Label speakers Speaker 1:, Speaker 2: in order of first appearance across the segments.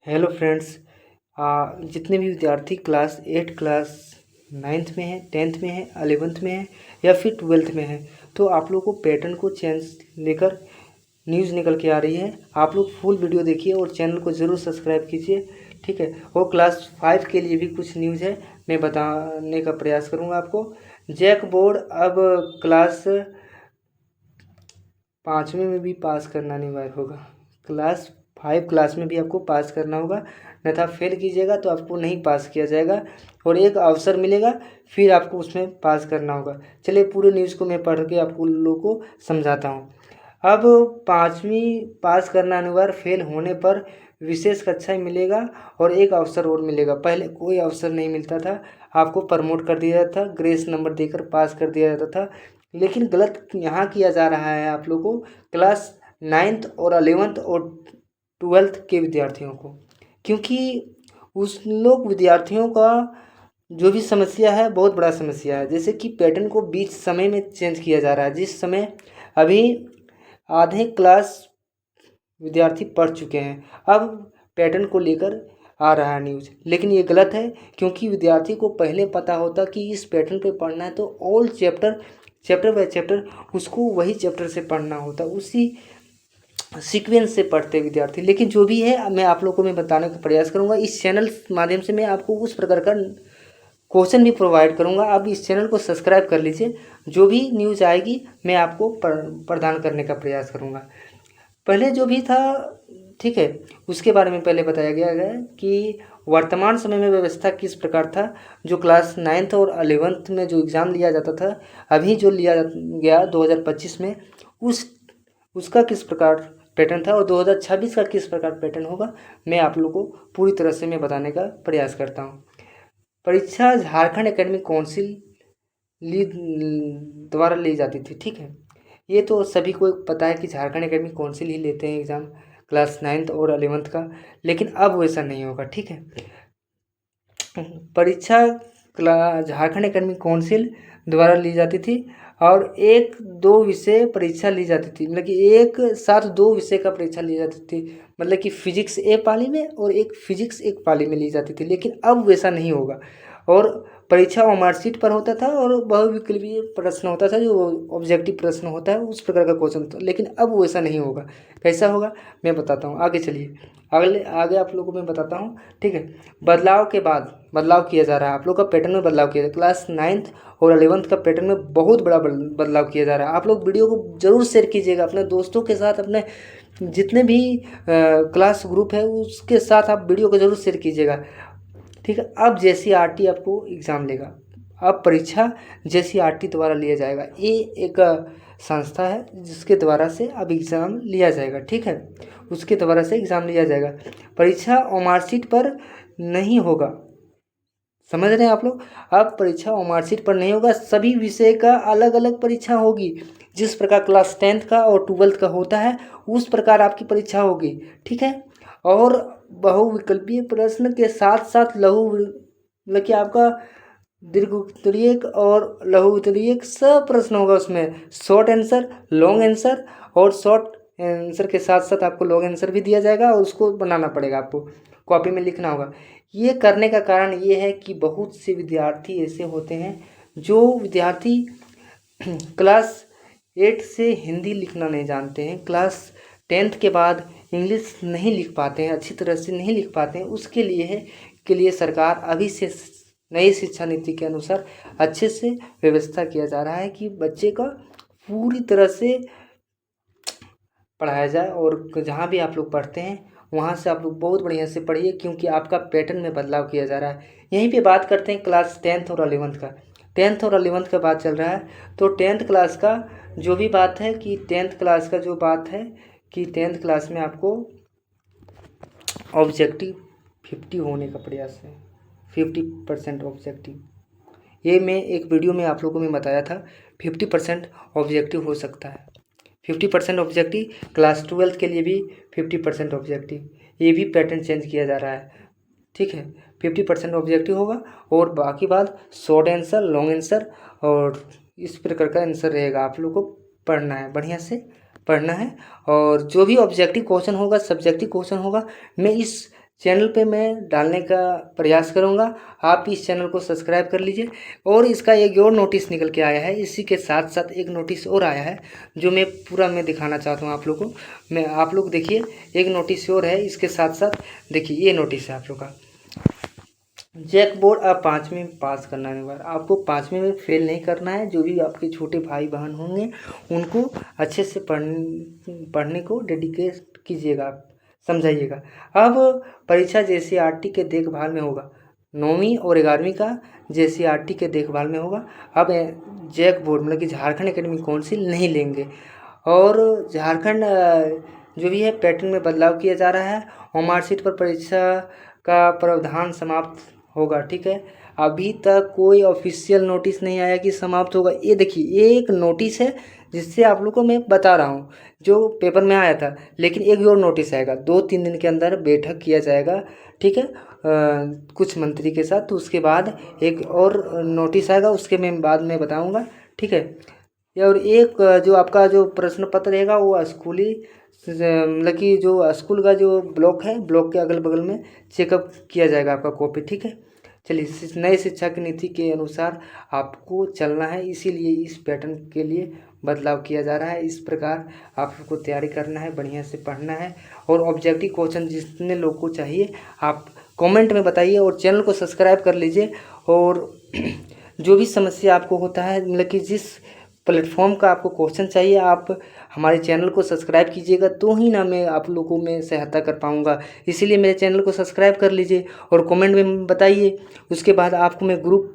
Speaker 1: Hello friends. जितने भी विद्यार्थी क्लास 8 क्लास 9th में है, 10th में है, 11th में है या फिर 12th में है, तो आप लोग को पैटर्न को चेंज लेकर न्यूज़ निकल के आ रही है। आप लोग फुल वीडियो देखिए और चैनल को ज़रूर सब्सक्राइब कीजिए, ठीक है। और क्लास 5 के लिए भी कुछ न्यूज़ है, मैं बताने का प्रयास करूँगा आपको। जैक बोर्ड अब क्लास 5वीं में भी पास करना अनिवार्य होगा। क्लास 5 क्लास में भी आपको पास करना होगा, अन्यथा फेल कीजिएगा तो आपको नहीं पास किया जाएगा और एक अवसर मिलेगा, फिर आपको उसमें पास करना होगा। चलिए पूरे न्यूज़ को मैं पढ़ के आपको लोगों को समझाता हूँ। अब 5वीं पास करना अनिवार्य, फेल होने पर विशेष कक्षा मिलेगा और एक अवसर और मिलेगा। पहले कोई अवसर नहीं मिलता था, आपको प्रमोट कर दिया जाता था, ग्रेस नंबर देकर पास कर दिया जाता था। लेकिन गलत यहाँ किया जा रहा है आप लोगों को, क्लास 9th और 11th और 12th के विद्यार्थियों को, क्योंकि उस लोग विद्यार्थियों का जो भी समस्या है बहुत बड़ा समस्या है। जैसे कि पैटर्न को बीच समय में चेंज किया जा रहा है, जिस समय अभी आधे क्लास विद्यार्थी पढ़ चुके हैं, अब पैटर्न को लेकर आ रहा है न्यूज़। लेकिन ये गलत है, क्योंकि विद्यार्थी को पहले पता होता कि इस पैटर्न पे पढ़ना है तो ऑल चैप्टर बाय चैप्टर उसको वही चैप्टर से पढ़ना होता, उसी सीक्वेंस से पढ़ते विद्यार्थी। लेकिन जो भी है मैं आप लोगों को मैं बताने का प्रयास करूँगा। इस चैनल माध्यम से मैं आपको उस प्रकार का क्वेश्चन भी प्रोवाइड करूँगा। आप इस चैनल को सब्सक्राइब कर लीजिए, जो भी न्यूज़ आएगी मैं आपको प्रदान करने का प्रयास करूँगा। पहले जो भी था, ठीक है, उसके बारे में पहले बताया गया है कि वर्तमान समय में व्यवस्था किस प्रकार था। जो क्लास 9th और 11th में जो एग्ज़ाम लिया जाता था, अभी जो लिया गया 2025 में, उसका किस प्रकार पैटर्न था और 2026 का किस प्रकार पैटर्न होगा, मैं आप लोगों को पूरी तरह से मैं बताने का प्रयास करता हूँ। परीक्षा झारखंड एकेडमिक काउंसिल द्वारा ली जाती थी, ठीक है। ये तो सभी को पता है कि झारखंड एकेडमिक काउंसिल ही लेते हैं एग्ज़ाम क्लास 9th और 11th का, लेकिन अब वैसा नहीं होगा, ठीक है। परीक्षा झारखंड एकेडमिक काउंसिल द्वारा ली जाती थी और 1-2 विषय परीक्षा ली जाती थी, मतलब कि एक साथ 2 विषय का परीक्षा ली जाती थी, मतलब कि फिजिक्स एक पाली में और एक फिजिक्स एक पाली में ली जाती थी। लेकिन अब वैसा नहीं होगा और परीक्षा मार्कशीट पर होता था और बहुविकल्पीय प्रश्न होता था, जो ऑब्जेक्टिव प्रश्न होता है उस प्रकार का क्वेश्चन था। लेकिन अब वैसा नहीं होगा। कैसा होगा मैं बताता हूँ, आगे चलिए। आगे आप लोगों को मैं बताता हूँ, ठीक है। बदलाव के बाद बदलाव किया जा रहा है, आप लोग का पैटर्न में बदलाव किया जा रहा है। क्लास 9th और 11th का पैटर्न में बहुत बड़ा बदलाव किया जा रहा है। आप लोग वीडियो को ज़रूर शेयर कीजिएगा अपने दोस्तों के साथ, अपने जितने भी क्लास ग्रुप है उसके साथ आप वीडियो को ज़रूर शेयर कीजिएगा, ठीक है। अब JCERT आपको एग्ज़ाम लेगा, अब परीक्षा JCERT द्वारा लिया जाएगा। ये एक संस्था है जिसके द्वारा से अब एग्ज़ाम लिया जाएगा, ठीक है। उसके द्वारा से एग्ज़ाम लिया जाएगा। परीक्षा और मार्कशीट पर नहीं होगा, समझ रहे हैं आप लोग। अब परीक्षा और मार्कशीट पर नहीं होगा, सभी विषय का अलग अलग परीक्षा होगी। जिस प्रकार क्लास 10th का और 12th का होता है उस प्रकार आपकी परीक्षा होगी, ठीक है। और बहुविकल्पीय प्रश्न के साथ साथ मतलब कि आपका दीर्घ उत्तरीयक और लघु उत्तरीयक सब प्रश्न होगा उसमें। शॉर्ट आंसर, लॉन्ग आंसर और शॉर्ट आंसर के साथ साथ आपको लॉन्ग आंसर भी दिया जाएगा और उसको बनाना पड़ेगा, आपको कॉपी में लिखना होगा। ये करने का कारण ये है कि बहुत से विद्यार्थी ऐसे होते हैं जो विद्यार्थी क्लास 8 से हिंदी लिखना नहीं जानते हैं, क्लास 10th के बाद इंग्लिश नहीं लिख पाते हैं, अच्छी तरह से नहीं लिख पाते हैं। उसके लिए सरकार अभी से नई शिक्षा नीति के अनुसार अच्छे से व्यवस्था किया जा रहा है कि बच्चे का पूरी तरह से पढ़ाया जाए। और जहाँ भी आप लोग पढ़ते हैं वहाँ से आप लोग बहुत बढ़िया से पढ़िए, क्योंकि आपका पैटर्न में बदलाव किया जा रहा है। यहीं पे बात करते हैं क्लास 10th और 11th का। 10th और 11th का बात चल रहा है, तो 10th क्लास का जो भी बात है कि 10th क्लास का जो बात है कि 10th क्लास में आपको ऑब्जेक्टिव 50 होने का प्रयास है, 50% ऑब्जेक्टिव। ये मैं एक वीडियो में आप लोगों में बताया था, 50% ऑब्जेक्टिव हो सकता है। 50% ऑब्जेक्टिव क्लास 12th के लिए भी 50% ऑब्जेक्टिव, ये भी पैटर्न चेंज किया जा रहा है, ठीक है। 50% ऑब्जेक्टिव होगा और बाकी बात शॉर्ट आंसर, लॉन्ग आंसर और इस प्रकार का आंसर रहेगा। आप लोग को पढ़ना है, बढ़िया से पढ़ना है। और जो भी ऑब्जेक्टिव क्वेश्चन होगा, सब्जेक्टिव क्वेश्चन होगा, मैं इस चैनल पे मैं डालने का प्रयास करूँगा। आप इस चैनल को सब्सक्राइब कर लीजिए। और इसका एक और नोटिस निकल के आया है, इसी के साथ साथ एक नोटिस और आया है जो मैं पूरा दिखाना चाहता हूँ आप लोग को। आप लोग देखिए, एक नोटिस और है इसके साथ साथ। देखिए ये नोटिस है आप लोग का, जैक बोर्ड अब 5वीं में पास करना है। बार आपको 5वीं में फेल नहीं करना है। जो भी आपके छोटे भाई बहन होंगे उनको अच्छे से पढ़ने को डेडिकेट कीजिएगा, समझाइएगा। अब परीक्षा JCERT के देखभाल में होगा, 9वीं और 11वीं का JCERT के देखभाल में होगा। अब जैक बोर्ड मतलब कि झारखंड एकेडमिक काउंसिल नहीं लेंगे। और झारखंड जो भी है पैटर्न में बदलाव किया जा रहा है और मार्कशीट पर परीक्षा का प्रावधान समाप्त होगा। ठीक है, अभी तक कोई ऑफिशियल नोटिस नहीं आया कि समाप्त होगा। ये देखिए एक नोटिस है जिससे आप लोग को मैं बता रहा हूँ, जो पेपर में आया था। लेकिन एक और नोटिस आएगा, 2-3 दिन के अंदर बैठक किया जाएगा। ठीक है, कुछ मंत्री के साथ। तो उसके बाद एक और नोटिस आएगा, उसके मैं बाद में बताऊँगा। ठीक है, और एक जो आपका जो प्रश्न पत्र रहेगा वो स्कूली मतलब कि जो स्कूल का जो ब्लॉक है, ब्लॉक के अगल बगल में चेकअप किया जाएगा आपका कॉपी। ठीक है, चलिए नए शिक्षा की नीति के अनुसार आपको चलना है, इसीलिए इस पैटर्न के लिए बदलाव किया जा रहा है। इस प्रकार आपको तैयारी करना है, बढ़िया से पढ़ना है। और ऑब्जेक्टिव क्वेश्चन जितने लोग को चाहिए आप कमेंट में बताइए और चैनल को सब्सक्राइब कर लीजिए। और जो भी समस्या आपको होता है, मतलब कि जिस प्लेटफॉर्म का आपको क्वेश्चन चाहिए, आप हमारे चैनल को सब्सक्राइब कीजिएगा, तो ही ना मैं आप लोगों में सहायता कर पाऊँगा। इसीलिए मेरे चैनल को सब्सक्राइब कर लीजिए और कमेंट में बताइए। उसके बाद आपको मैं ग्रुप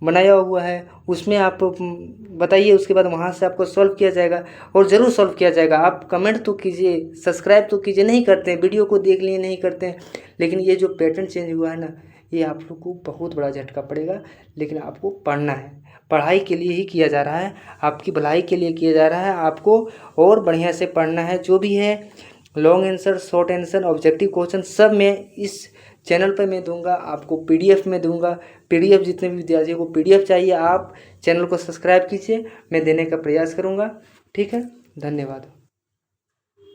Speaker 1: बनाया हुआ है, उसमें आप बताइए। उसके बाद वहाँ से आपको सॉल्व किया जाएगा और ज़रूर सॉल्व किया जाएगा। आप कमेंट तो कीजिए, सब्सक्राइब तो कीजिए, नहीं करते हैं, वीडियो को देख लिए नहीं करते हैं। लेकिन ये जो पैटर्न चेंज हुआ है ना, ये आप लोग को बहुत बड़ा झटका पड़ेगा। लेकिन आपको पढ़ना है, पढ़ाई के लिए ही किया जा रहा है, आपकी भलाई के लिए किया जा रहा है। आपको और बढ़िया से पढ़ना है। जो भी है long answer, short answer, objective question सब मैं इस चैनल पर मैं दूंगा, आपको PDF में दूंगा। PDF जितने भी विद्यार्थियों को PDF चाहिए, आप चैनल को सब्सक्राइब कीजिए, मैं देने का प्रयास करूंगा। ठीक है, धन्यवाद।